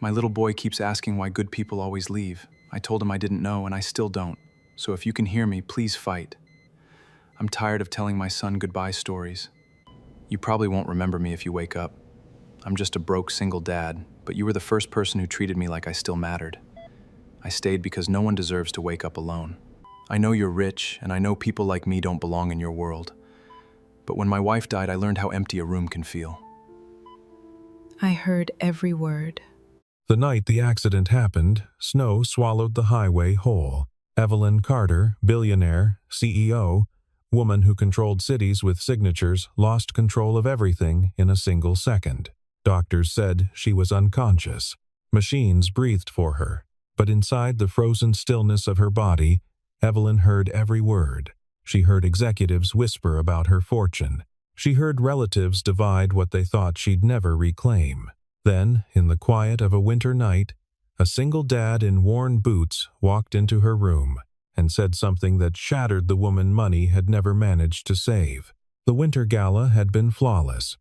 My little boy keeps asking why good people always leave. I told him I didn't know, and I still don't. So if you can hear me, please fight. I'm tired of telling my son goodbye stories. You probably won't remember me if you wake up. I'm just a broke single dad, but you were the first person who treated me like I still mattered. I stayed because no one deserves to wake up alone. I know you're rich, and I know people like me don't belong in your world. But when my wife died, I learned how empty a room can feel. I heard every word. The night the accident happened, snow swallowed the highway whole. Evelyn Carter, billionaire, CEO, woman who controlled cities with signatures, lost control of everything in a single second. Doctors said she was unconscious. Machines breathed for her. But inside the frozen stillness of her body, Evelyn heard every word. She heard executives whisper about her fortune. She heard relatives divide what they thought she'd never reclaim. Then, in the quiet of a winter night, a single dad in worn boots walked into her room and said something that shattered the woman money had never managed to save. The winter gala had been flawless.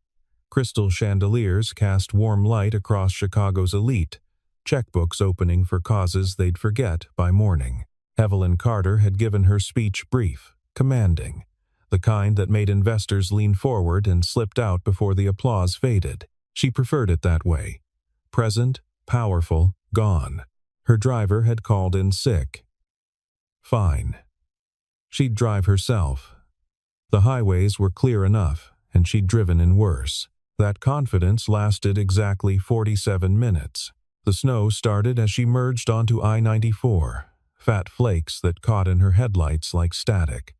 Crystal chandeliers cast warm light across Chicago's elite, checkbooks opening for causes they'd forget by morning. Evelyn Carter had given her speech brief, commanding, the kind that made investors lean forward and slipped out before the applause faded. She preferred it that way. Present, powerful, gone. Her driver had called in sick. Fine. She'd drive herself. The highways were clear enough, and she'd driven in worse. That confidence lasted exactly 47 minutes. The snow started as she merged onto I-94, fat flakes that caught in her headlights like static.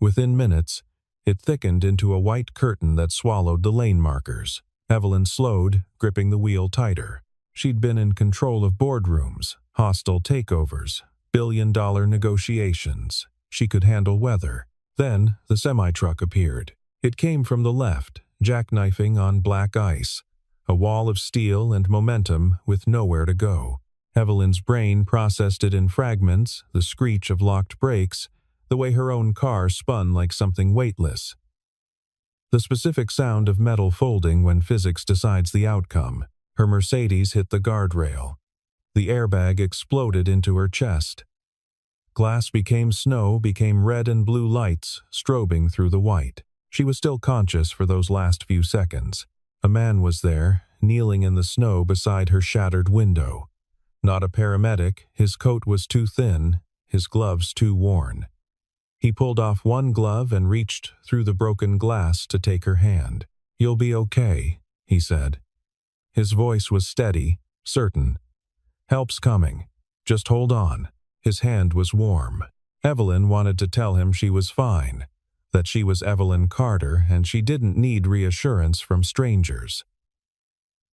Within minutes, it thickened into a white curtain that swallowed the lane markers. Evelyn slowed, gripping the wheel tighter. She'd been in control of boardrooms, hostile takeovers, billion-dollar negotiations. She could handle weather. Then, the semi-truck appeared. It came from the left, jackknifing on black ice. A wall of steel and momentum with nowhere to go. Evelyn's brain processed it in fragments, the screech of locked brakes, the way her own car spun like something weightless. The specific sound of metal folding when physics decides the outcome. Her Mercedes hit the guardrail. The airbag exploded into her chest. Glass became snow, became red and blue lights, strobing through the white. She was still conscious for those last few seconds. A man was there, kneeling in the snow beside her shattered window. Not a paramedic, his coat was too thin, his gloves too worn. He pulled off one glove and reached through the broken glass to take her hand. "You'll be okay," he said. His voice was steady, certain. "Help's coming. Just hold on." His hand was warm. Evelyn wanted to tell him she was fine, that she was Evelyn Carter and she didn't need reassurance from strangers.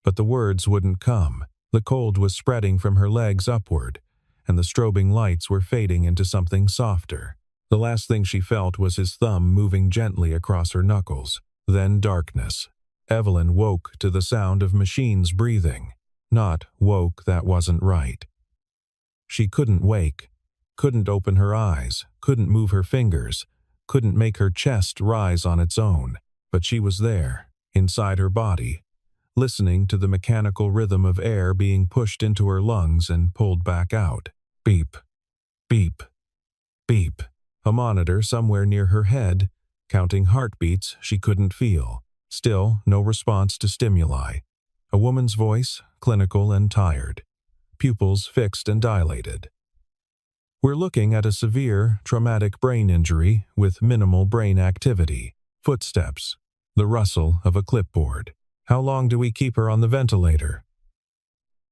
But the words wouldn't come. The cold was spreading from her legs upward, and the strobing lights were fading into something softer. The last thing she felt was his thumb moving gently across her knuckles. Then darkness. Evelyn woke to the sound of machines breathing. Not woke, that wasn't right. She couldn't wake, couldn't open her eyes, couldn't move her fingers, couldn't make her chest rise on its own. But she was there, inside her body, listening to the mechanical rhythm of air being pushed into her lungs and pulled back out. Beep, beep, beep. A monitor somewhere near her head, counting heartbeats she couldn't feel. Still, no response to stimuli. A woman's voice, clinical and tired. Pupils fixed and dilated. "We're looking at a severe, traumatic brain injury with minimal brain activity." Footsteps. The rustle of a clipboard. "How long do we keep her on the ventilator?"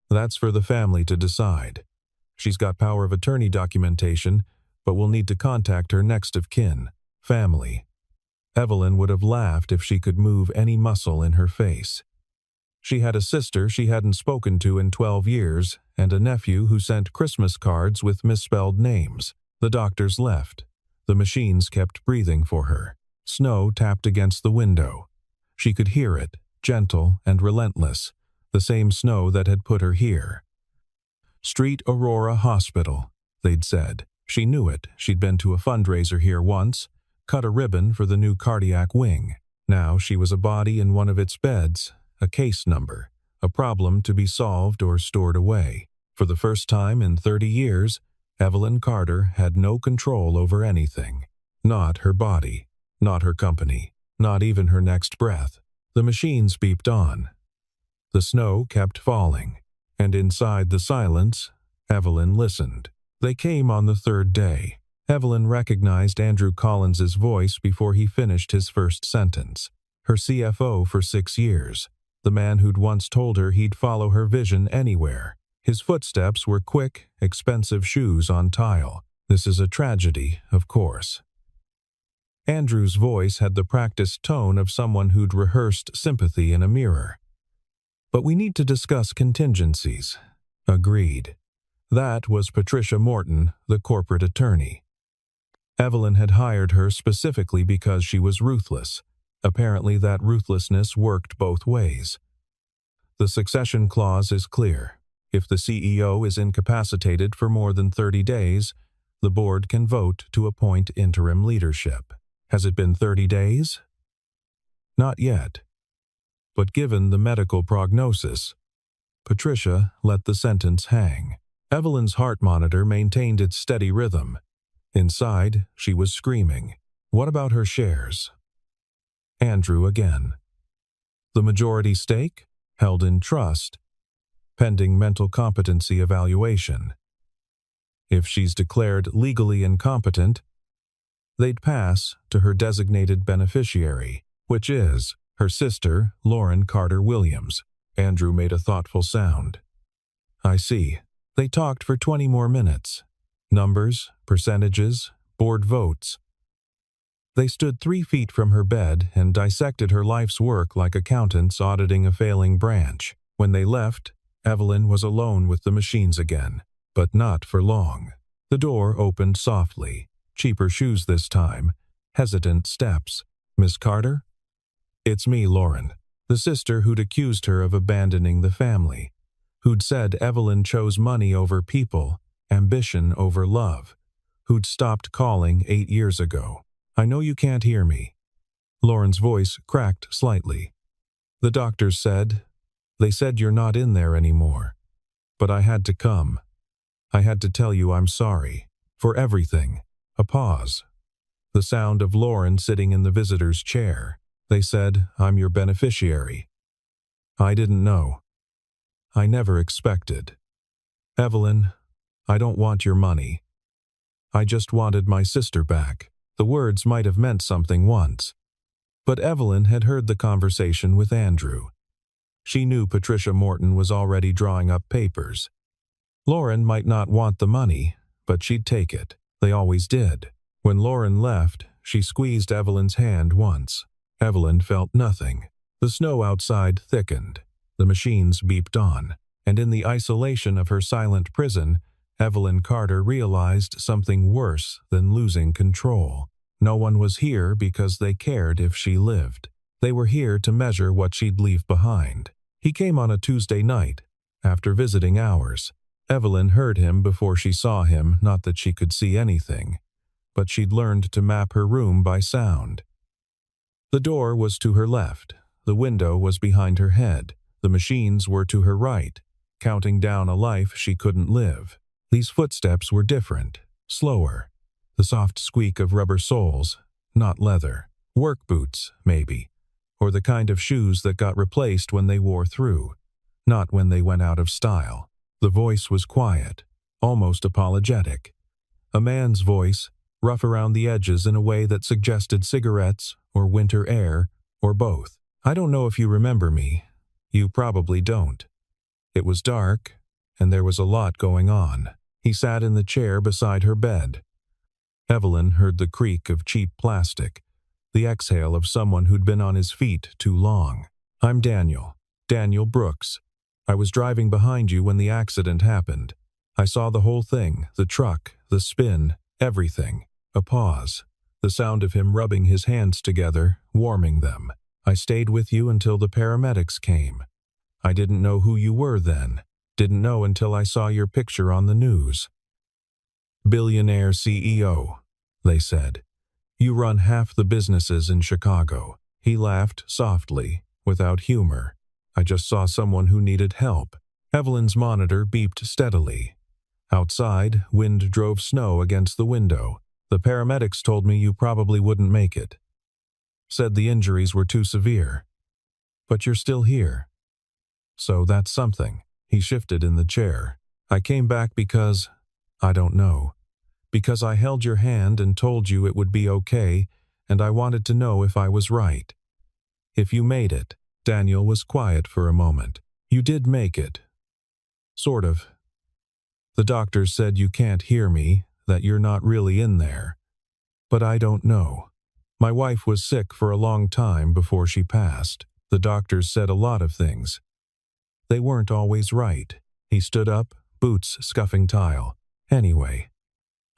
"That's for the family to decide. She's got power of attorney documentation, but we'll need to contact her next of kin. Family." Evelyn would have laughed if she could move any muscle in her face. She had a sister she hadn't spoken to in 12 years, and a nephew who sent Christmas cards with misspelled names. The doctors left. The machines kept breathing for her. Snow tapped against the window. She could hear it, gentle and relentless, the same snow that had put her here. Street Aurora Hospital, they'd said. She knew it. She'd been to a fundraiser here once, cut a ribbon for the new cardiac wing. Now she was a body in one of its beds, a case number, a problem to be solved or stored away. For the first time in 30 years, Evelyn Carter had no control over anything. Not her body, not her company, not even her next breath. The machines beeped on. The snow kept falling, and inside the silence, Evelyn listened. They came on the third day. Evelyn recognized Andrew Collins's voice before he finished his first sentence. Her CFO for 6 years. The man who'd once told her he'd follow her vision anywhere. His footsteps were quick, expensive shoes on tile. This is a tragedy, of course. Andrew's voice had the practiced tone of someone who'd rehearsed sympathy in a mirror. But we need to discuss contingencies. Agreed. That was Patricia Morton, the corporate attorney. Evelyn had hired her specifically because she was ruthless. Apparently that ruthlessness worked both ways. The succession clause is clear. If the CEO is incapacitated for more than 30 days, the board can vote to appoint interim leadership. Has it been 30 days? Not yet. But given the medical prognosis, Patricia let the sentence hang. Evelyn's heart monitor maintained its steady rhythm. Inside, she was screaming. What about her shares? Andrew again. The majority stake? Held in trust, pending mental competency evaluation. If she's declared legally incompetent, they'd pass to her designated beneficiary, which is her sister, Lauren Carter Williams. Andrew made a thoughtful sound. I see. They talked for 20 more minutes. Numbers, percentages, board votes. They stood 3 feet from her bed and dissected her life's work like accountants auditing a failing branch. When they left, Evelyn was alone with the machines again, but not for long. The door opened softly. Cheaper shoes this time. Hesitant steps. Miss Carter? It's me, Lauren. The sister who'd accused her of abandoning the family. Who'd said Evelyn chose money over people, ambition over love. Who'd stopped calling 8 years ago. I know you can't hear me. Lauren's voice cracked slightly. The doctors said, they said you're not in there anymore. But I had to come. I had to tell you I'm sorry. For everything. A pause. The sound of Lauren sitting in the visitor's chair. They said, I'm your beneficiary. I didn't know. I never expected. Evelyn, I don't want your money. I just wanted my sister back. The words might have meant something once. But Evelyn had heard the conversation with Andrew. She knew Patricia Morton was already drawing up papers. Lauren might not want the money, but she'd take it. They always did. When Lauren left, she squeezed Evelyn's hand once. Evelyn felt nothing. The snow outside thickened. The machines beeped on. And in the isolation of her silent prison, Evelyn Carter realized something worse than losing control. No one was here because they cared if she lived. They were here to measure what she'd leave behind. He came on a Tuesday night, after visiting hours. Evelyn heard him before she saw him, not that she could see anything, but she'd learned to map her room by sound. The door was to her left. The window was behind her head. The machines were to her right, counting down a life she couldn't live. These footsteps were different, slower. The soft squeak of rubber soles, not leather. Work boots, maybe. Or the kind of shoes that got replaced when they wore through, not when they went out of style. The voice was quiet, almost apologetic. A man's voice, rough around the edges in a way that suggested cigarettes or winter air, or both. I don't know if you remember me. You probably don't. It was dark, and there was a lot going on. He sat in the chair beside her bed. Evelyn heard the creak of cheap plastic, the exhale of someone who'd been on his feet too long. I'm Daniel Brooks. I was driving behind you when the accident happened. I saw the whole thing, the truck, the spin, everything. A pause. The sound of him rubbing his hands together, warming them. I stayed with you until the paramedics came. I didn't know who you were then. Didn't know until I saw your picture on the news. Billionaire CEO, they said. You run half the businesses in Chicago. He laughed softly, without humor. I just saw someone who needed help. Evelyn's monitor beeped steadily. Outside, wind drove snow against the window. The paramedics told me you probably wouldn't make it. Said the injuries were too severe. But you're still here. So that's something. He shifted in the chair. I came back because, I don't know. Because I held your hand and told you it would be okay, and I wanted to know if I was right. If you made it. Daniel was quiet for a moment. You did make it. Sort of. The doctors said you can't hear me, that you're not really in there. But I don't know. My wife was sick for a long time before she passed. The doctors said a lot of things. They weren't always right. He stood up, boots scuffing tile. Anyway,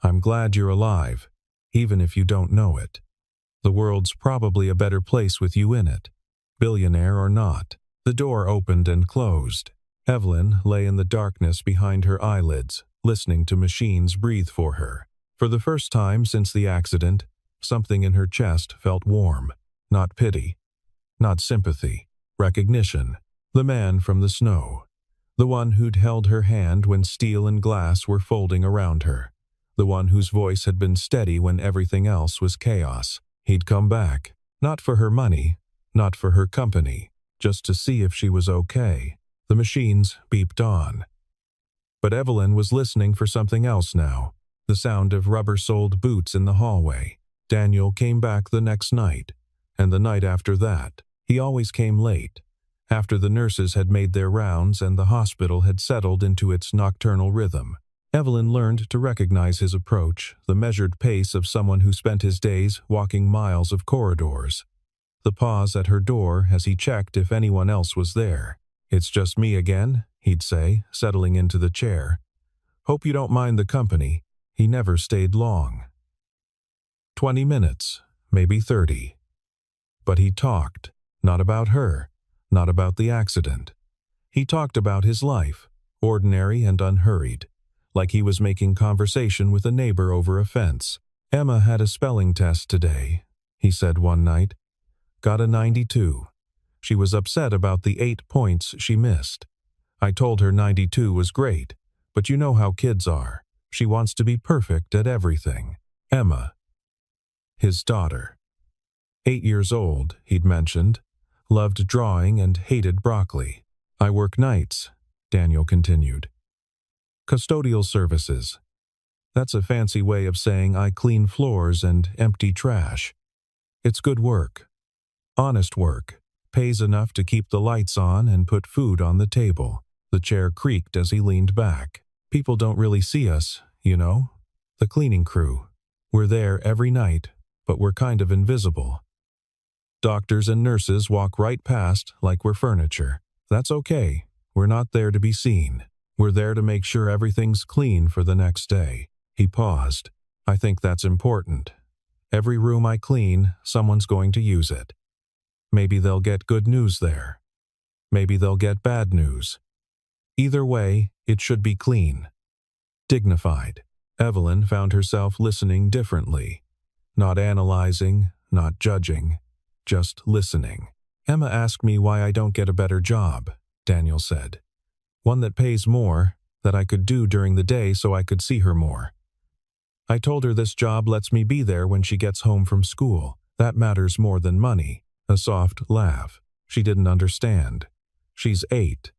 I'm glad you're alive, even if you don't know it. The world's probably a better place with you in it, billionaire or not. The door opened and closed. Evelyn lay in the darkness behind her eyelids, listening to machines breathe for her. For the first time since the accident, something in her chest felt warm. Not pity, not sympathy, recognition. The man from the snow. The one who'd held her hand when steel and glass were folding around her. The one whose voice had been steady when everything else was chaos. He'd come back, not for her money, not for her company, just to see if she was okay. The machines beeped on. But Evelyn was listening for something else now. The sound of rubber-soled boots in the hallway. Daniel came back the next night, and the night after that. He always came late, after the nurses had made their rounds and the hospital had settled into its nocturnal rhythm. Evelyn learned to recognize his approach, the measured pace of someone who spent his days walking miles of corridors. The pause at her door as he checked if anyone else was there. "It's just me again," he'd say, settling into the chair. "Hope you don't mind the company." He never stayed long. 20 minutes, maybe 30. But he talked, not about her, not about the accident. He talked about his life, ordinary and unhurried, like he was making conversation with a neighbor over a fence. "Emma had a spelling test today," he said one night. "Got a 92. She was upset about the 8 points she missed. I told her 92 was great, but you know how kids are. She wants to be perfect at everything." Emma. His daughter. 8 years old, he'd mentioned. Loved drawing and hated broccoli. "I work nights," Daniel continued. "Custodial services. That's a fancy way of saying I clean floors and empty trash. It's good work. Honest work. Pays enough to keep the lights on and put food on the table." The chair creaked as he leaned back. "People don't really see us, you know. The cleaning crew. We're there every night, but we're kind of invisible. Doctors and nurses walk right past like we're furniture. That's okay. We're not there to be seen. We're there to make sure everything's clean for the next day." He paused. "I think that's important. Every room I clean, someone's going to use it. Maybe they'll get good news there. Maybe they'll get bad news. Either way, it should be clean. Dignified." Evelyn found herself listening differently. Not analyzing, not judging, just listening. "Emma asked me why I don't get a better job," Daniel said. "One that pays more, that I could do during the day so I could see her more. I told her this job lets me be there when she gets home from school. That matters more than money." A soft laugh. She didn't understand. She's 8,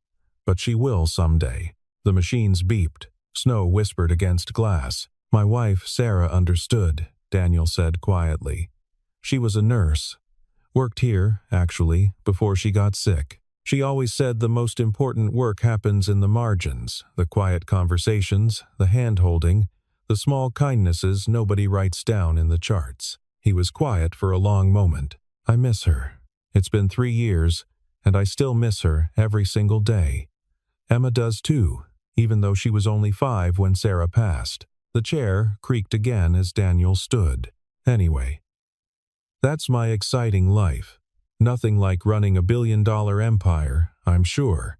but she will someday. The machines beeped. Snow whispered against glass. "My wife, Sarah, understood," Daniel said quietly. "She was a nurse. Worked here, actually, before she got sick. She always said the most important work happens in the margins, the quiet conversations, the hand-holding, the small kindnesses nobody writes down in the charts." He was quiet for a long moment. "I miss her. It's been 3 years, and I still miss her every single day. Emma does too, even though she was only 5 when Sarah passed." The chair creaked again as Daniel stood. "Anyway, that's my exciting life. Nothing like running a billion-dollar empire, I'm sure.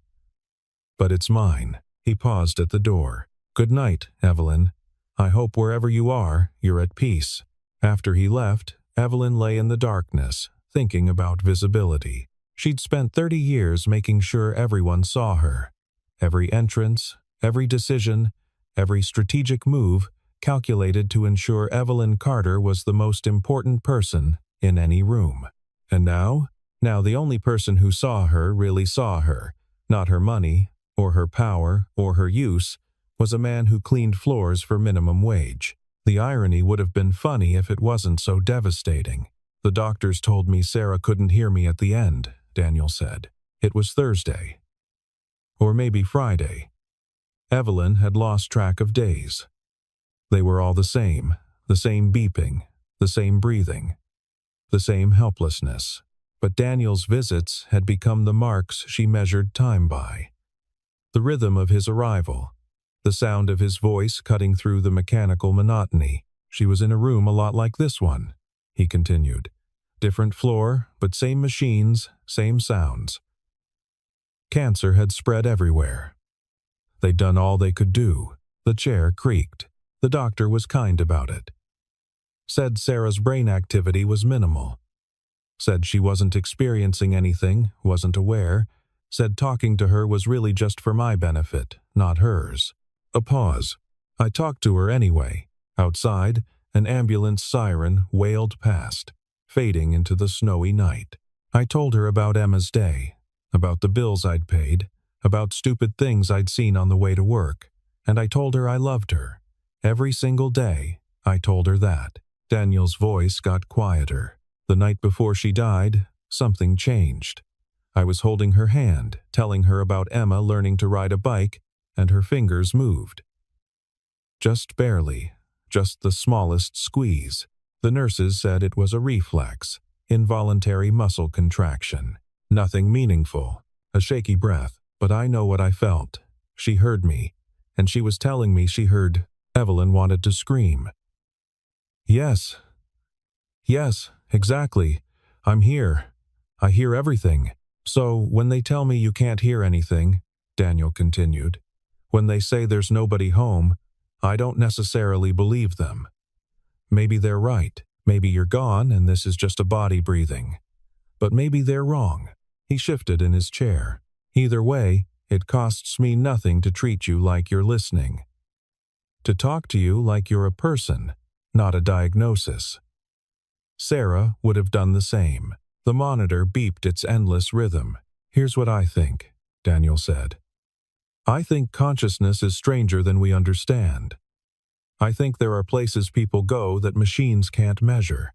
But it's mine." He paused at the door. "Good night, Evelyn. I hope wherever you are, you're at peace." After he left, Evelyn lay in the darkness, thinking about visibility. She'd spent 30 years making sure everyone saw her. Every entrance, every decision, every strategic move calculated to ensure Evelyn Carter was the most important person in any room. And now the only person who saw her really saw her, not her money, or her power, or her use, was a man who cleaned floors for minimum wage. The irony would have been funny if it wasn't so devastating. The doctors told me Sarah couldn't hear me at the end, Daniel said. It was Thursday. Or maybe Friday. Evelyn had lost track of days. They were all the same beeping, the same breathing, the same helplessness. But Daniel's visits had become the marks she measured time by. The rhythm of his arrival, the sound of his voice cutting through the mechanical monotony. She was in a room a lot like this one, he continued. Different floor, but same machines, same sounds. Cancer had spread everywhere. They'd done all they could do. The chair creaked. The doctor was kind about it. Said Sarah's brain activity was minimal. Said she wasn't experiencing anything, wasn't aware. Said talking to her was really just for my benefit, not hers. A pause. I talked to her anyway. Outside, an ambulance siren wailed past, fading into the snowy night. I told her about Emma's day, about the bills I'd paid, about stupid things I'd seen on the way to work, and I told her I loved her. Every single day, I told her that. Daniel's voice got quieter. The night before she died, something changed. I was holding her hand, telling her about Emma learning to ride a bike, and her fingers moved. Just barely, just the smallest squeeze. The nurses said it was a reflex, involuntary muscle contraction. Nothing meaningful, a shaky breath, but I know what I felt. She heard me, and she was telling me she heard. Evelyn wanted to scream. Yes, exactly. I'm here. I hear everything. So when they tell me you can't hear anything, Daniel continued, when they say there's nobody home, I don't necessarily believe them. Maybe they're right. Maybe you're gone and this is just a body breathing. But maybe they're wrong. He shifted in his chair. Either way, it costs me nothing to treat you like you're listening. To talk to you like you're a person, not a diagnosis. Sarah would have done the same. The monitor beeped its endless rhythm. Here's what I think, Daniel said. I think consciousness is stranger than we understand. I think there are places people go that machines can't measure.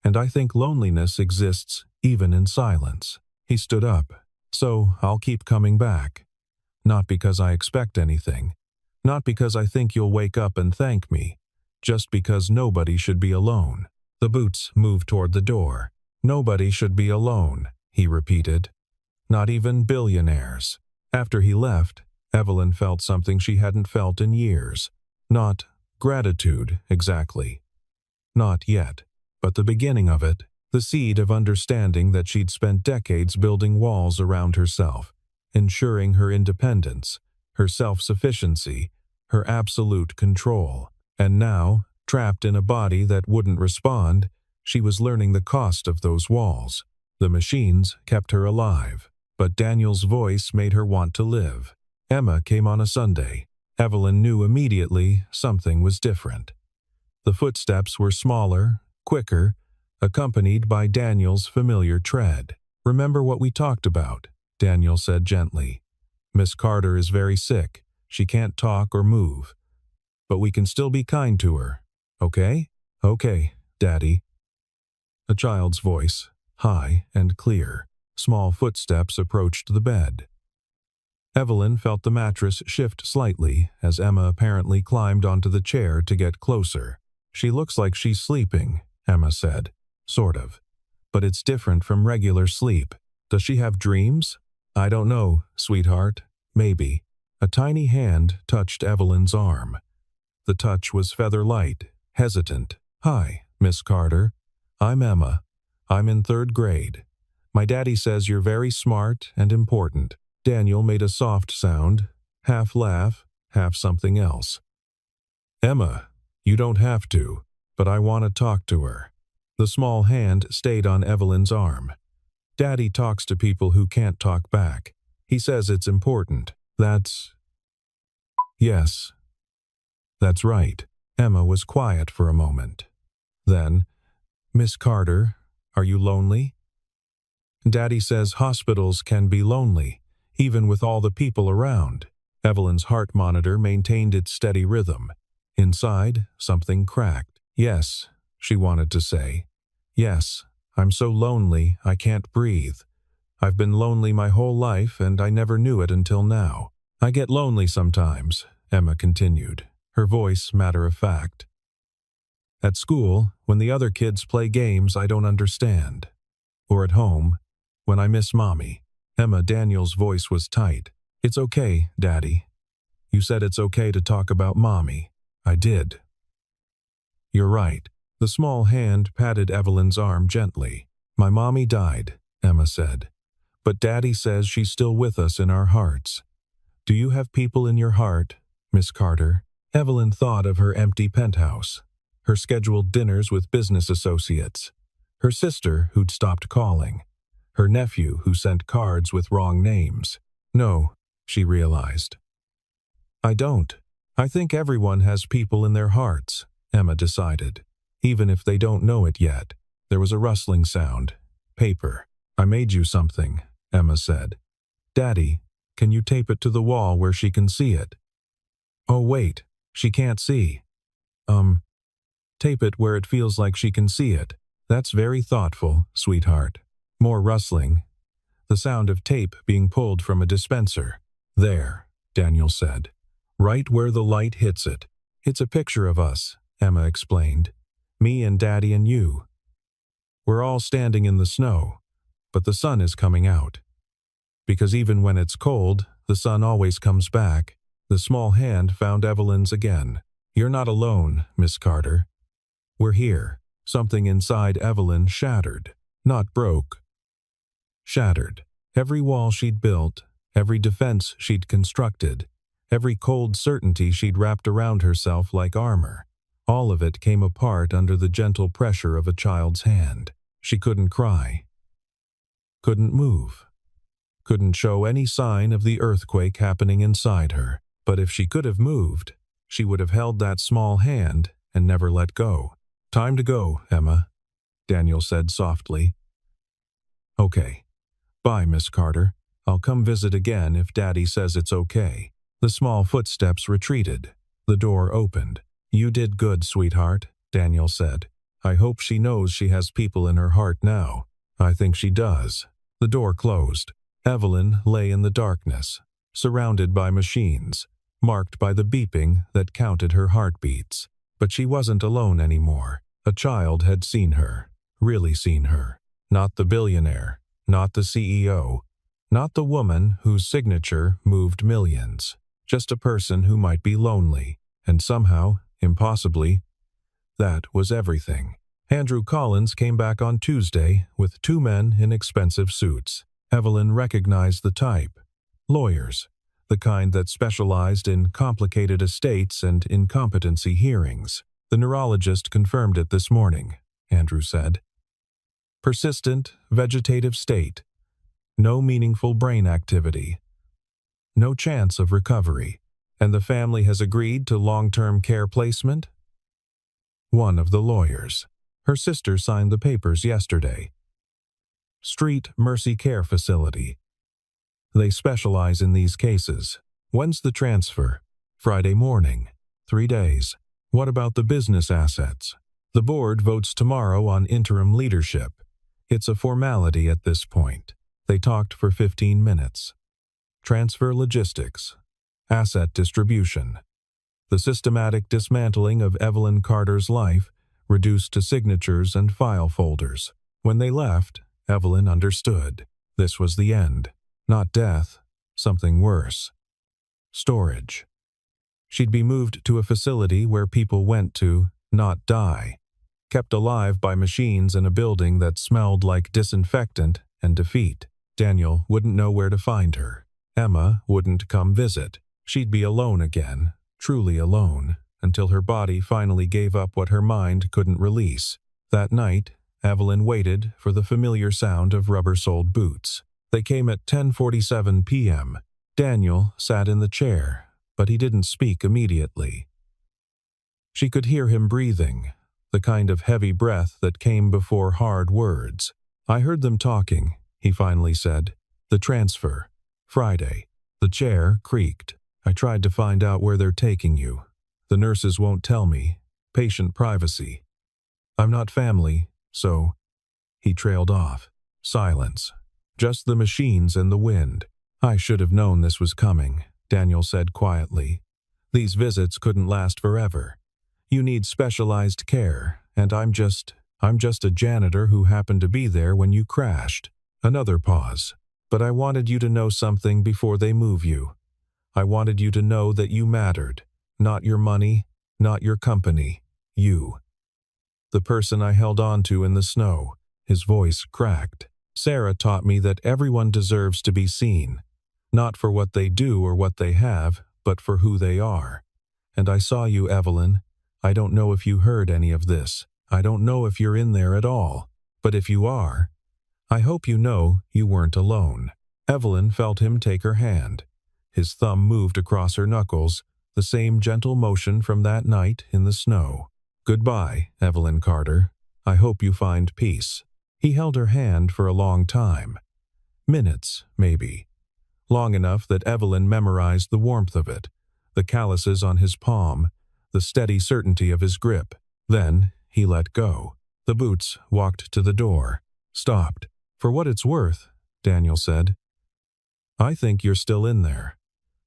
And I think loneliness exists even in silence. He stood up. So I'll keep coming back. Not because I expect anything. Not because I think you'll wake up and thank me. Just because nobody should be alone. The boots moved toward the door. Nobody should be alone, he repeated. Not even billionaires. After he left, Evelyn felt something she hadn't felt in years. Not gratitude, exactly. Not yet, but the beginning of it, the seed of understanding that she'd spent decades building walls around herself, ensuring her independence, her self-sufficiency, her absolute control. And now, trapped in a body that wouldn't respond, she was learning the cost of those walls. The machines kept her alive, but Daniel's voice made her want to live. Emma came on a Sunday. Evelyn knew immediately something was different. The footsteps were smaller, quicker, accompanied by Daniel's familiar tread. Remember what we talked about, Daniel said gently. Miss Carter is very sick. She can't talk or move. But we can still be kind to her, okay? Okay, Daddy. A child's voice, high and clear. Small footsteps approached the bed. Evelyn felt the mattress shift slightly as Emma apparently climbed onto the chair to get closer. She looks like she's sleeping, Emma said. Sort of. But it's different from regular sleep. Does she have dreams? I don't know, sweetheart. Maybe. A tiny hand touched Evelyn's arm. The touch was feather-light, hesitant. Hi, Miss Carter. I'm Emma. I'm in 3rd grade. My daddy says you're very smart and important. Daniel made a soft sound, half laugh, half something else. Emma, you don't have to, but I want to talk to her. The small hand stayed on Evelyn's arm. Daddy talks to people who can't talk back. He says it's important. Yes, that's right. Emma was quiet for a moment. Then, Miss Carter, are you lonely? Daddy says hospitals can be lonely, even with all the people around. Evelyn's heart monitor maintained its steady rhythm. Inside, something cracked. Yes, she wanted to say. Yes, I'm so lonely I can't breathe. I've been lonely my whole life and I never knew it until now. I get lonely sometimes, Emma continued, her voice matter of fact. At school, when the other kids play games I don't understand. Or at home, when I miss Mommy. Emma Daniel's voice was tight. It's okay, Daddy. You said it's okay to talk about Mommy. I did. You're right. The small hand patted Evelyn's arm gently. My mommy died, Emma said. But Daddy says she's still with us in our hearts. Do you have people in your heart, Miss Carter? Evelyn thought of her empty penthouse, her scheduled dinners with business associates, her sister who'd stopped calling, her nephew who sent cards with wrong names. No, she realized. I don't. I think everyone has people in their hearts, Emma decided, even if they don't know it yet. There was a rustling sound. Paper. I made you something, Emma said. Daddy, can you tape it to the wall where she can see it? Oh wait, she can't see. Tape it where it feels like she can see it. That's very thoughtful, sweetheart. More rustling. The sound of tape being pulled from a dispenser. There, Daniel said. Right where the light hits it. It's a picture of us, Emma explained. Me and Daddy and you. We're all standing in the snow, but the sun is coming out. Because even when it's cold, the sun always comes back. The small hand found Evelyn's again. You're not alone, Miss Carter. We're here. Something inside Evelyn shattered, not broke. Shattered. Every wall she'd built, every defense she'd constructed, every cold certainty she'd wrapped around herself like armor. All of it came apart under the gentle pressure of a child's hand. She couldn't cry. Couldn't move. Couldn't show any sign of the earthquake happening inside her. But if she could have moved, she would have held that small hand and never let go. Time to go, Emma, Daniel said softly. Okay. Bye, Miss Carter. I'll come visit again if Daddy says it's okay. The small footsteps retreated. The door opened. You did good, sweetheart, Daniel said. I hope she knows she has people in her heart now. I think she does. The door closed. Evelyn lay in the darkness, surrounded by machines, marked by the beeping that counted her heartbeats. But she wasn't alone anymore. A child had seen her, really seen her. Not the billionaire, not the CEO, not the woman whose signature moved millions. Just a person who might be lonely, and somehow, impossibly, that was everything. Andrew Collins came back on Tuesday with 2 men in expensive suits. Evelyn recognized the type. Lawyers, the kind that specialized in complicated estates and incompetency hearings. The neurologist confirmed it this morning, Andrew said. Persistent vegetative state. No meaningful brain activity. No chance of recovery. And the family has agreed to long-term care placement? One of the lawyers. Her sister signed the papers yesterday. Street Mercy Care Facility. They specialize in these cases. When's the transfer? Friday morning. 3 days. What about the business assets? The board votes tomorrow on interim leadership. It's a formality at this point. They talked for 15 minutes. Transfer logistics. Asset distribution. The systematic dismantling of Evelyn Carter's life, reduced to signatures and file folders. When they left, Evelyn understood. This was the end. Not death, something worse. Storage. She'd be moved to a facility where people went to not die, kept alive by machines in a building that smelled like disinfectant and defeat. Daniel wouldn't know where to find her. Emma wouldn't come visit. She'd be alone again, truly alone, until her body finally gave up what her mind couldn't release. That night, Evelyn waited for the familiar sound of rubber-soled boots. They came at 10:47 p.m. Daniel sat in the chair, but he didn't speak immediately. She could hear him breathing, the kind of heavy breath that came before hard words. "I heard them talking," he finally said. "The transfer. Friday." The chair creaked. "I tried to find out where they're taking you. The nurses won't tell me. Patient privacy. I'm not family, so—" He trailed off. Silence. Just the machines and the wind. "I should have known this was coming," Daniel said quietly. "These visits couldn't last forever. You need specialized care, and I'm just a janitor who happened to be there when you crashed." Another pause. "But I wanted you to know something before they move you. I wanted you to know that you mattered. Not your money, not your company. You. The person I held on to in the snow." His voice cracked. "Sarah taught me that everyone deserves to be seen. Not for what they do or what they have, but for who they are. And I saw you, Evelyn. I don't know if you heard any of this. I don't know if you're in there at all. But if you are, I hope you know you weren't alone." Evelyn felt him take her hand. His thumb moved across her knuckles, the same gentle motion from that night in the snow. "Goodbye, Evelyn Carter. I hope you find peace." He held her hand for a long time. Minutes, maybe. Long enough that Evelyn memorized the warmth of it, the calluses on his palm, the steady certainty of his grip. Then he let go. The boots walked to the door, stopped. "For what it's worth," Daniel said, "I think you're still in there.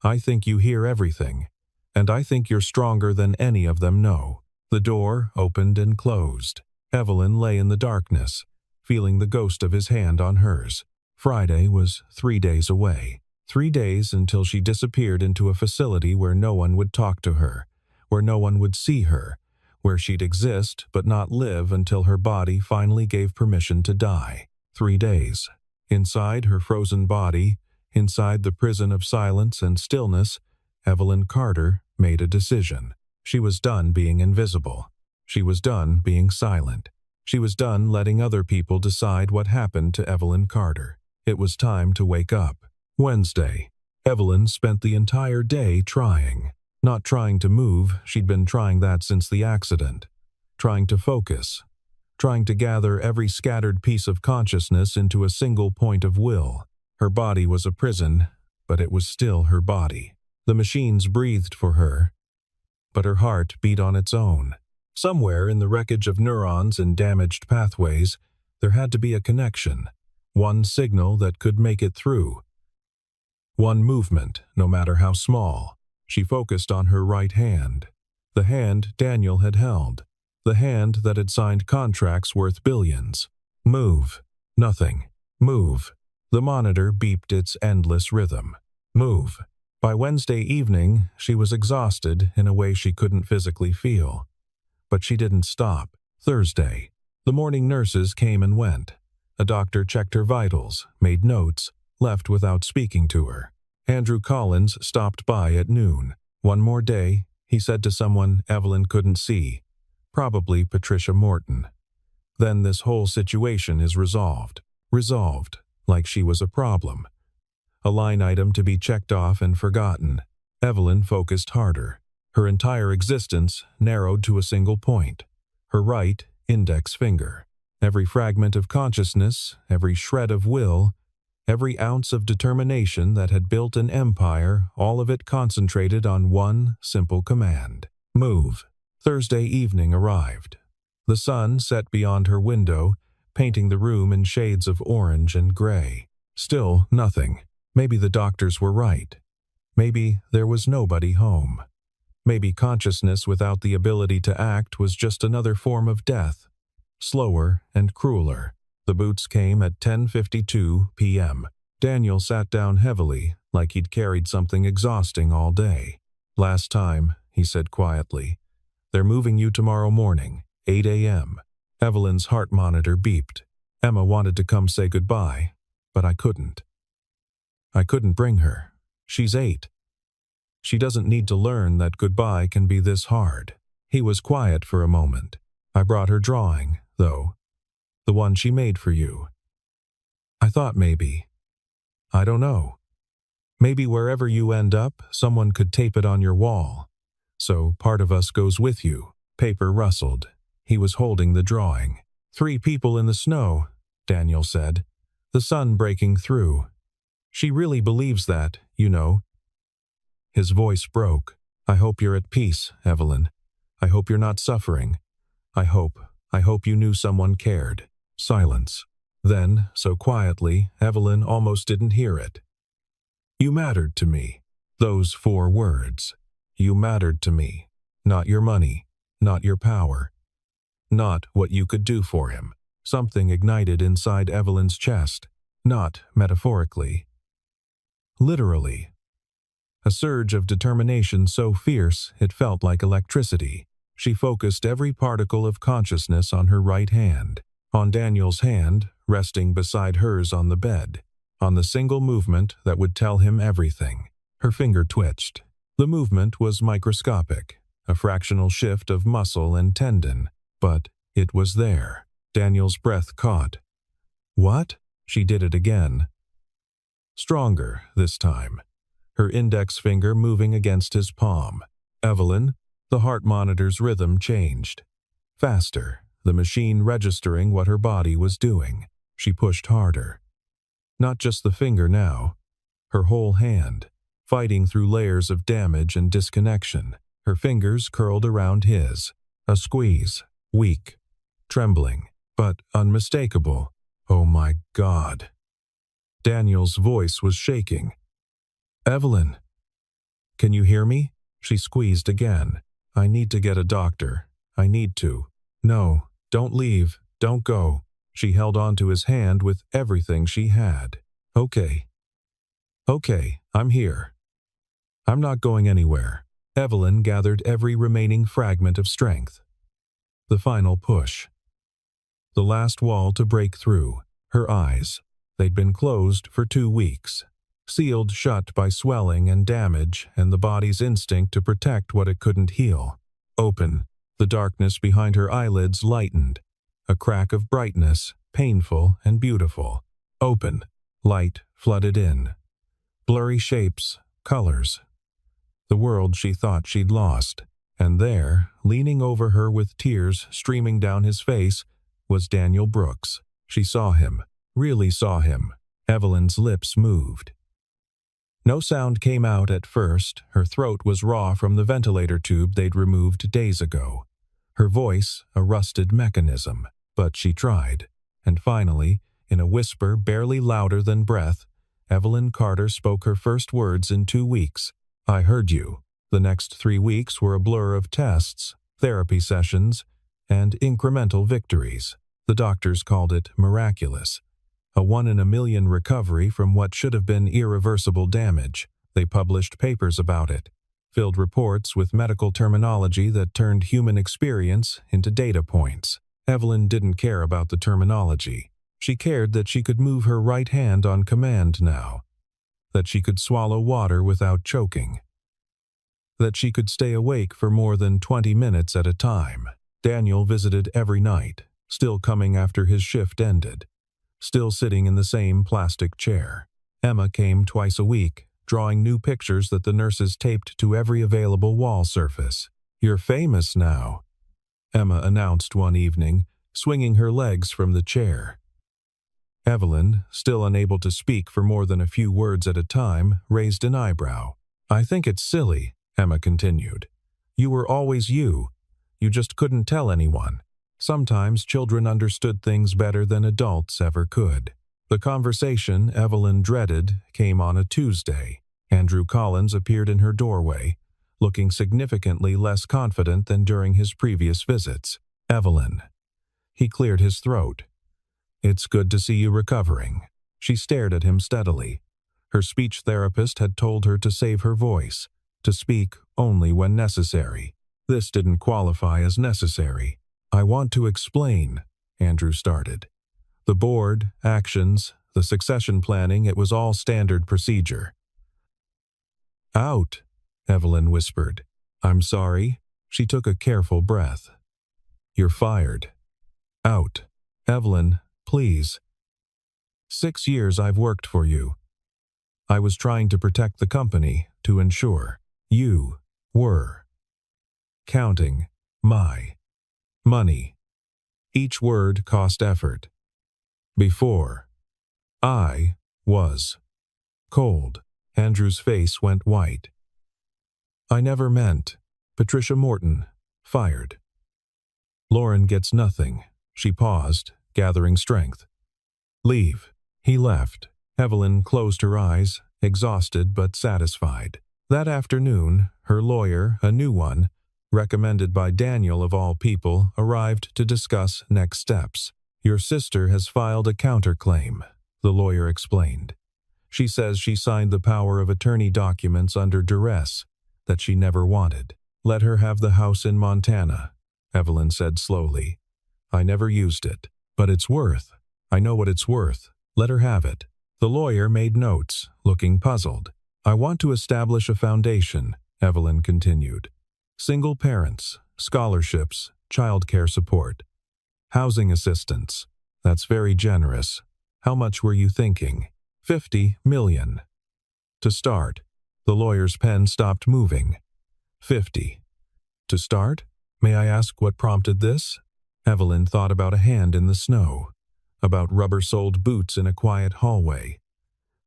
I think you hear everything, and I think you're stronger than any of them know." The door opened and closed. Evelyn lay in the darkness, feeling the ghost of his hand on hers. Friday was 3 days away. 3 days until she disappeared into a facility where no one would talk to her, where no one would see her, where she'd exist but not live until her body finally gave permission to die. 3 days. Inside her frozen body, inside the prison of silence and stillness, Evelyn Carter made a decision. She was done being invisible. She was done being silent. She was done letting other people decide what happened to Evelyn Carter. It was time to wake up. Wednesday. Evelyn spent the entire day trying. Not trying to move, she'd been trying that since the accident. Trying to focus. Trying to gather every scattered piece of consciousness into a single point of will. Her body was a prison, but it was still her body. The machines breathed for her, but her heart beat on its own. Somewhere in the wreckage of neurons and damaged pathways, there had to be a connection, one signal that could make it through. One movement, no matter how small. She focused on her right hand, the hand Daniel had held, the hand that had signed contracts worth billions. Move. Nothing. Move. The monitor beeped its endless rhythm. Move. By Wednesday evening, she was exhausted in a way she couldn't physically feel. But she didn't stop. Thursday. The morning nurses came and went. A doctor checked her vitals, made notes, left without speaking to her. Andrew Collins stopped by at noon. One more day, he said to someone Evelyn couldn't see, probably Patricia Morton. Then this whole situation is resolved. Resolved, like she was a problem. A line item to be checked off and forgotten. Evelyn focused harder. Her entire existence narrowed to a single point. Her right index finger. Every fragment of consciousness, every shred of will, every ounce of determination that had built an empire, all of it concentrated on one simple command. Move. Thursday evening arrived. The sun set beyond her window, painting the room in shades of orange and gray. Still nothing. Maybe the doctors were right. Maybe there was nobody home. Maybe consciousness without the ability to act was just another form of death. Slower and crueler. The boots came at 10:52 p.m. Daniel sat down heavily, like he'd carried something exhausting all day. "Last time," he said quietly. "They're moving you tomorrow morning, 8 a.m. Evelyn's heart monitor beeped. Emma wanted to come say goodbye, but I couldn't. I couldn't bring her. She's 8. She doesn't need to learn that goodbye can be this hard." He was quiet for a moment. "I brought her drawing, though. The one she made for you. I thought maybe. I don't know. Maybe wherever you end up, someone could tape it on your wall. So part of us goes with you. Paper rustled. He was holding the drawing. 3 people in the snow, Daniel said. The sun breaking through. She really believes that, you know. His voice broke. I hope you're at peace, Evelyn. I hope you're not suffering. I hope you knew someone cared. Silence. Then, so quietly, Evelyn almost didn't hear it. You mattered to me. Those 4 words. You mattered to me. Not your money. Not your power. Not what you could do for him. Something ignited inside Evelyn's chest. Not metaphorically. Literally. A surge of determination so fierce it felt like electricity. She focused every particle of consciousness on her right hand, on Daniel's hand, resting beside hers on the bed, on the single movement that would tell him everything. Her finger twitched. The movement was microscopic, a fractional shift of muscle and tendon, but it was there. Daniel's breath caught. What? She did it again. Stronger this time, her index finger moving against his palm. Evelyn, the heart monitor's rhythm changed. Faster, the machine registering what her body was doing. She pushed harder. Not just the finger now, her whole hand, fighting through layers of damage and disconnection. Her fingers curled around his. A squeeze, weak, trembling, but unmistakable. Oh my God. Daniel's voice was shaking. Evelyn. Can you hear me? She squeezed again. I need to get a doctor. I need to. No, don't leave. Don't go. She held onto his hand with everything she had. Okay. Okay, I'm here. I'm not going anywhere. Evelyn gathered every remaining fragment of strength. The final push. The last wall to break through. Her eyes. They'd been closed for 2 weeks. Sealed shut by swelling and damage and the body's instinct to protect what it couldn't heal. Open. The darkness behind her eyelids lightened. A crack of brightness, painful and beautiful. Open. Light flooded in. Blurry shapes, colors. The world she thought she'd lost. And there, leaning over her with tears streaming down his face, was Daniel Brooks. She saw him. Really saw him. Evelyn's lips moved. No sound came out at first. Her throat was raw from the ventilator tube they'd removed days ago. Her voice, a rusted mechanism. But she tried. And finally, in a whisper barely louder than breath, Evelyn Carter spoke her first words in 2 weeks. I heard you. The next 3 weeks were a blur of tests, therapy sessions, and incremental victories. The doctors called it miraculous. A 1 in a million recovery from what should have been irreversible damage. They published papers about it, filled reports with medical terminology that turned human experience into data points. Evelyn didn't care about the terminology. She cared that she could move her right hand on command now, that she could swallow water without choking, that she could stay awake for more than 20 minutes at a time. Daniel visited every night, still coming after his shift ended, still sitting in the same plastic chair. Emma came twice a week, drawing new pictures that the nurses taped to every available wall surface. You're famous now, Emma announced one evening, swinging her legs from the chair. Evelyn, still unable to speak for more than a few words at a time, raised an eyebrow. I think it's silly, Emma continued. You were always you. You just couldn't tell anyone. Sometimes children understood things better than adults ever could. The conversation Evelyn dreaded came on a Tuesday. Andrew Collins appeared in her doorway, looking significantly less confident than during his previous visits. Evelyn. He cleared his throat. It's good to see you recovering. She stared at him steadily. Her speech therapist had told her to save her voice, to speak only when necessary. This didn't qualify as necessary. I want to explain, Andrew started. The board, actions, the succession planning, it was all standard procedure. Out, Evelyn whispered. I'm sorry. She took a careful breath. You're fired. Out. Evelyn, please. 6 years I've worked for you. I was trying to protect the company to ensure you were counting my money. Each word cost effort. Before I was cold. Andrew's face went white. I never meant. Patricia Morton, fired. Lauren gets nothing. She paused, gathering strength. Leave. He left. Evelyn closed her eyes, exhausted but satisfied. That afternoon, her lawyer, a new one, recommended by Daniel of all people, arrived to discuss next steps. Your sister has filed a counterclaim, the lawyer explained. She says she signed the power of attorney documents under duress that she never wanted. Let her have the house in Montana, Evelyn said slowly. I never used it, but it's worth. I know what it's worth. Let her have it. The lawyer made notes, looking puzzled. I want to establish a foundation, Evelyn continued. Single parents, scholarships, childcare support. Housing assistance. That's very generous. How much were you thinking? 50 million. To start. The lawyer's pen stopped moving. 50. To start? May I ask what prompted this? Evelyn thought about a hand in the snow, about rubber-soled boots in a quiet hallway,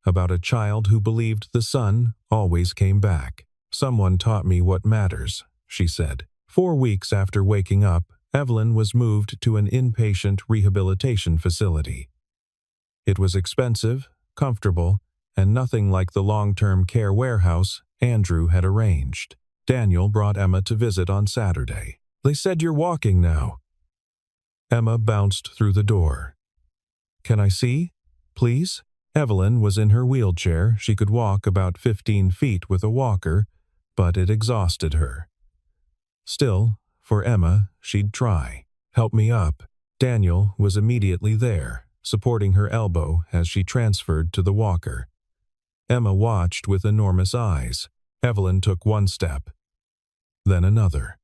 about a child who believed the sun always came back. Someone taught me what matters, she said. 4 weeks after waking up, Evelyn was moved to an inpatient rehabilitation facility. It was expensive, comfortable, and nothing like the long-term care warehouse Andrew had arranged. Daniel brought Emma to visit on Saturday. They said you're walking now. Emma bounced through the door. Can I see, please? Evelyn was in her wheelchair. She could walk about 15 feet with a walker, but it exhausted her. Still, for Emma, she'd try. Help me up. Daniel was immediately there, supporting her elbow as she transferred to the walker. Emma watched with enormous eyes. Evelyn took one step, then another.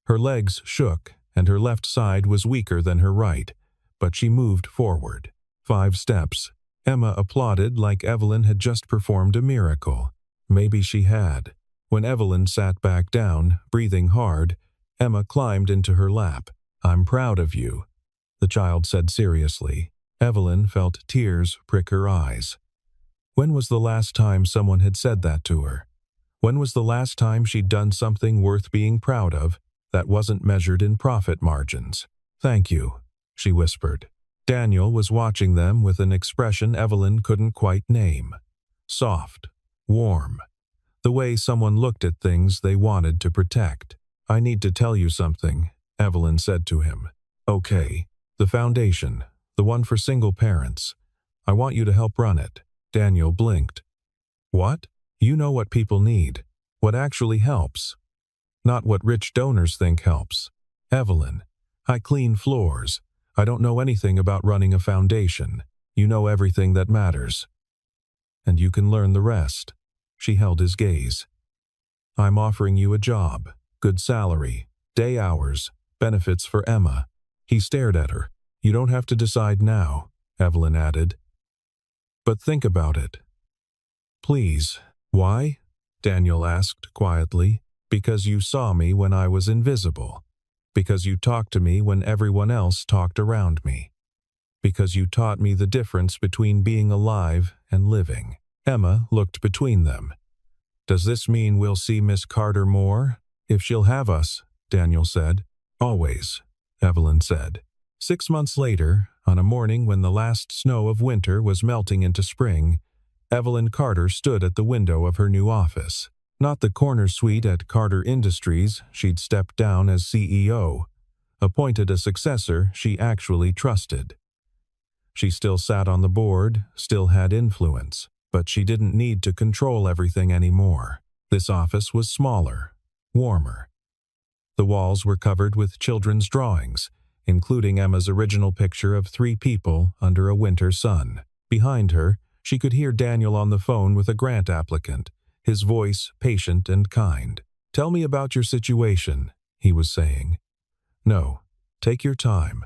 Her legs shook, and her left side was weaker than her right, but she moved forward. 5 steps. Emma applauded like Evelyn had just performed a miracle. Maybe she had. When Evelyn sat back down, breathing hard, Emma climbed into her lap. I'm proud of you, the child said seriously. Evelyn felt tears prick her eyes. When was the last time someone had said that to her? When was the last time she'd done something worth being proud of that wasn't measured in profit margins? Thank you, she whispered. Daniel was watching them with an expression Evelyn couldn't quite name. Soft, warm, the way someone looked at things they wanted to protect. I need to tell you something, Evelyn said to him. Okay, the foundation, the one for single parents. I want you to help run it. Daniel blinked. What? You know what people need, what actually helps. Not what rich donors think helps. Evelyn, I clean floors. I don't know anything about running a foundation. You know everything that matters. And you can learn the rest. She held his gaze. I'm offering you a job, good salary, day hours, benefits for Emma. He stared at her. You don't have to decide now, Evelyn added. But think about it. Please. Why? Daniel asked quietly. Because you saw me when I was invisible. Because you talked to me when everyone else talked around me. Because you taught me the difference between being alive and living. Emma looked between them. Does this mean we'll see Miss Carter more? If she'll have us, Daniel said. Always, Evelyn said. 6 months later, on a morning when the last snow of winter was melting into spring, Evelyn Carter stood at the window of her new office. Not the corner suite at Carter Industries. She'd stepped down as CEO, appointed a successor she actually trusted. She still sat on the board, still had influence, but she didn't need to control everything anymore. This office was smaller, warmer. The walls were covered with children's drawings, including Emma's original picture of 3 people under a winter sun. Behind her, she could hear Daniel on the phone with a grant applicant, his voice patient and kind. Tell me about your situation, he was saying. No, take your time.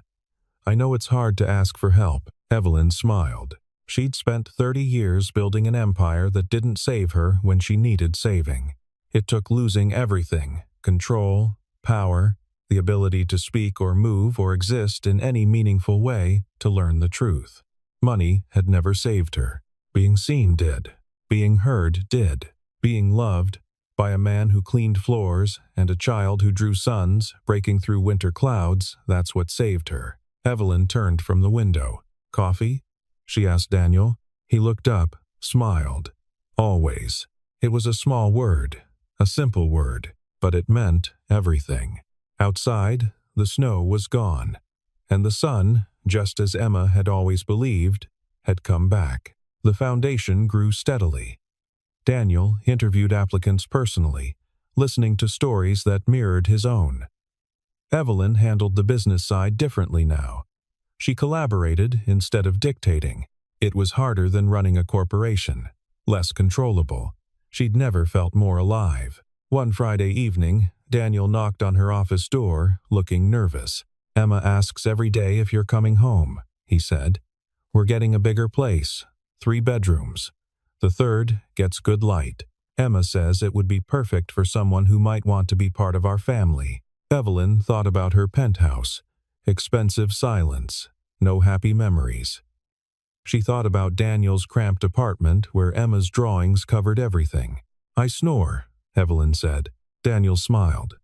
I know it's hard to ask for help. Evelyn smiled. She'd spent 30 years building an empire that didn't save her when she needed saving. It took losing everything: control, power, the ability to speak or move or exist in any meaningful way to learn the truth. Money had never saved her. Being seen did. Being heard did. Being loved by a man who cleaned floors and a child who drew suns breaking through winter clouds, that's what saved her. Evelyn turned from the window. Coffee? She asked Daniel. He looked up, smiled. Always. It was a small word, a simple word, but it meant everything. Outside, the snow was gone, and the sun, just as Emma had always believed, had come back. The foundation grew steadily. Daniel interviewed applicants personally, listening to stories that mirrored his own. Evelyn handled the business side differently now. She collaborated instead of dictating. It was harder than running a corporation, less controllable. She'd never felt more alive. One Friday evening, Daniel knocked on her office door, looking nervous. "Emma asks every day if you're coming home," he said. "We're getting a bigger place, 3 bedrooms. The third gets good light. Emma says it would be perfect for someone who might want to be part of our family." Evelyn thought about her penthouse. Expensive silence. No happy memories. She thought about Daniel's cramped apartment where Emma's drawings covered everything. "I snore," Evelyn said. Daniel smiled.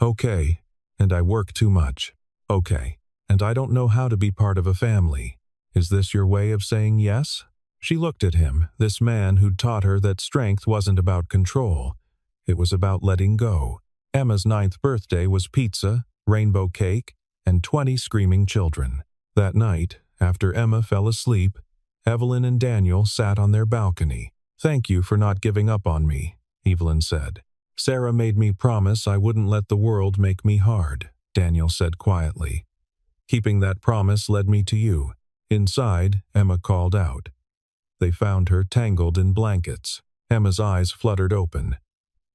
"Okay, and I work too much. Okay, and I don't know how to be part of a family. Is this your way of saying yes?" She looked at him, this man who'd taught her that strength wasn't about control. It was about letting go. Emma's 9th birthday was pizza, rainbow cake, and 20 screaming children. That night, after Emma fell asleep, Evelyn and Daniel sat on their balcony. "Thank you for not giving up on me," Evelyn said. "Sarah made me promise I wouldn't let the world make me hard," Daniel said quietly. "Keeping that promise led me to you." Inside, Emma called out. They found her tangled in blankets. Emma's eyes fluttered open.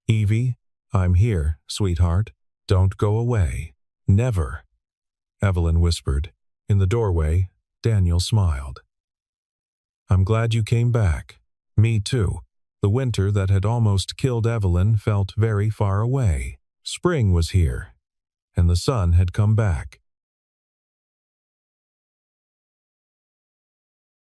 "Evie, I'm here, sweetheart. Don't go away. Never," Evelyn whispered. In the doorway, Daniel smiled. "I'm glad you came back." "Me too." The winter that had almost killed Evelyn felt very far away. Spring was here, and the sun had come back.